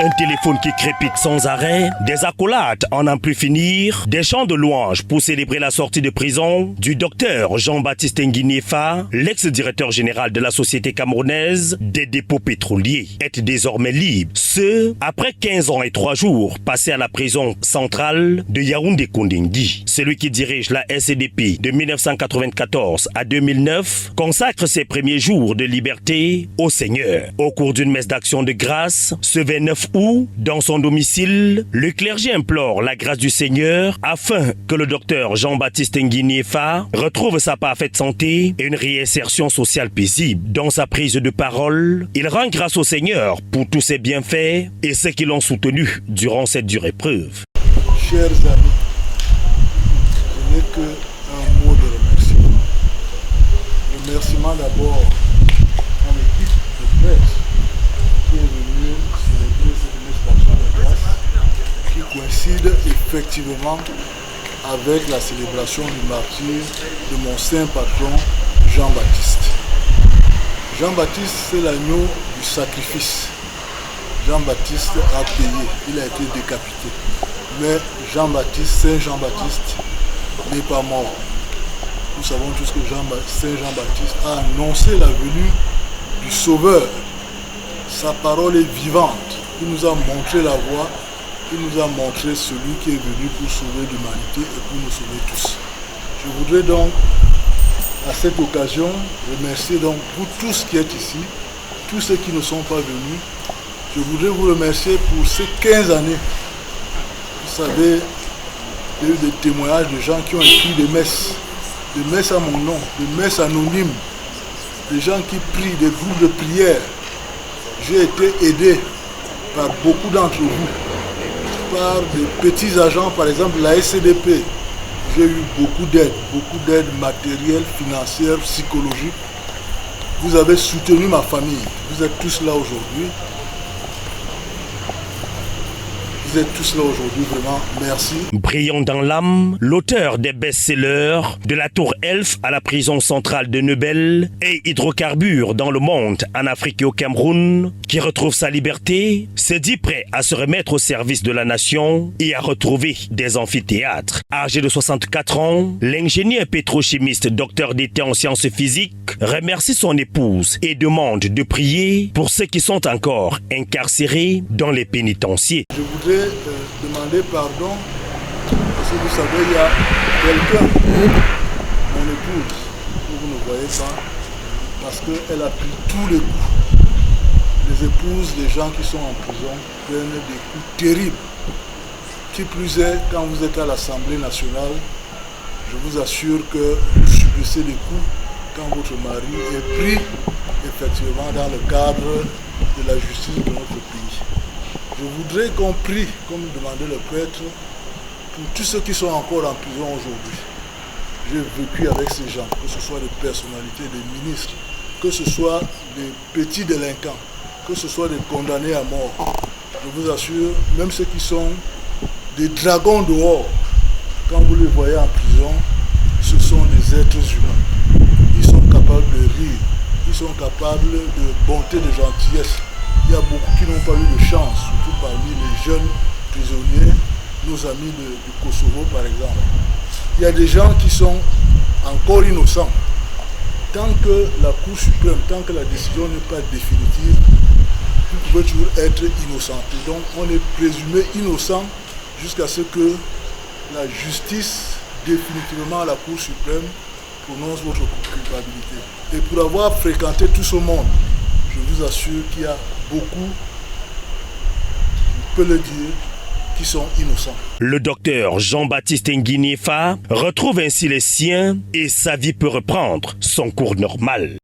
Un téléphone qui crépite sans arrêt, des accolades en n'en plus finir, des chants de louanges pour célébrer la sortie de prison du docteur Jean-Baptiste Nguiniefa, l'ex-directeur général de la société camerounaise des dépôts pétroliers, est désormais libre. Ce, après 15 ans et 3 jours passés à la prison centrale de Yaoundé-Koundingui. Celui qui dirige la SCDP de 1994 à 2009 consacre ses premiers jours de liberté au Seigneur. Au cours d'une messe d'action de grâce, ce 29 août, dans son domicile, le clergé implore la grâce du Seigneur afin que le docteur Jean-Baptiste Nguiniefa retrouve sa parfaite santé et une réinsertion sociale paisible. Dans sa prise de parole, il rend grâce au Seigneur pour tous ses bienfaits et ceux qui l'ont soutenu durant cette dure épreuve. Chers amis, je n'ai qu'un mot de remerciement. Remerciement d'abord à l'équipe de presse qui est venue célébrer cette manifestation de grâce qui coïncide effectivement avec la célébration du martyre de mon saint patron Jean-Baptiste. Jean-Baptiste, c'est l'agneau du sacrifice. Jean-Baptiste a payé, il a été décapité. Mais Jean-Baptiste, Saint Jean-Baptiste, n'est pas mort. Nous savons tous que Saint Jean-Baptiste a annoncé la venue du Sauveur. Sa parole est vivante. Il nous a montré la voie. Il nous a montré celui qui est venu pour sauver l'humanité et pour nous sauver tous. Je voudrais donc, à cette occasion, remercier donc pour tous qui êtes ici, tous ceux qui ne sont pas venus. Je voudrais vous remercier pour ces 15 années. Vous savez, il y a eu des témoignages de gens qui ont écrit des messes à mon nom, des messes anonymes, des gens qui prient, des groupes de prière. J'ai été aidé par beaucoup d'entre vous, par des petits agents, par exemple la SCDP. J'ai eu beaucoup d'aide matérielle, financière, psychologique. Vous avez soutenu ma famille. Vous êtes tous là aujourd'hui. Vous êtes tous là aujourd'hui, vraiment, merci. Brillant dans l'âme, l'auteur des best-sellers de la Tour Elf à la prison centrale de Nebel et Hydrocarbures dans le monde, en Afrique et au Cameroun, qui retrouve sa liberté, s'est dit prêt à se remettre au service de la nation et à retrouver des amphithéâtres. Âgé de 64 ans, l'ingénieur pétrochimiste, docteur d'été en sciences physiques, remercie son épouse et demande de prier pour ceux qui sont encore incarcérés dans les pénitenciers. Je voudrais demander pardon parce que vous savez, il y a quelqu'un, mon épouse, que vous ne voyez pas, parce qu'elle a pris tous les coups. Les épouses des gens qui sont en prison prennent des coups terribles. Qui plus est, quand vous êtes à l'Assemblée nationale, je vous assure que vous subissez des coups quand votre mari est pris effectivement dans le cadre de la justice de notre pays. Je voudrais qu'on prie, comme demandait le prêtre, pour tous ceux qui sont encore en prison aujourd'hui. J'ai vécu avec ces gens, que ce soit des personnalités, des ministres, que ce soit des petits délinquants, que ce soit des condamnés à mort. Je vous assure, même ceux qui sont des dragons dehors, quand vous les voyez en prison, ce sont des êtres humains. Ils sont capables de rire, ils sont capables de bonté, de gentillesse. Il y a beaucoup qui n'ont pas eu de chance, surtout parmi les jeunes prisonniers, nos amis du Kosovo par exemple. Il y a des gens qui sont encore innocents. Tant que la Cour suprême, tant que la décision n'est pas définitive, vous pouvez toujours être innocenté. Donc on est présumé innocent jusqu'à ce que la justice, définitivement à la Cour suprême, prononce votre culpabilité. Et pour avoir fréquenté tout ce monde, je vous assure qu'il y a beaucoup, je peux le dire, qui sont innocents. Le docteur Jean-Baptiste Nguiniefa retrouve ainsi les siens et sa vie peut reprendre son cours normal.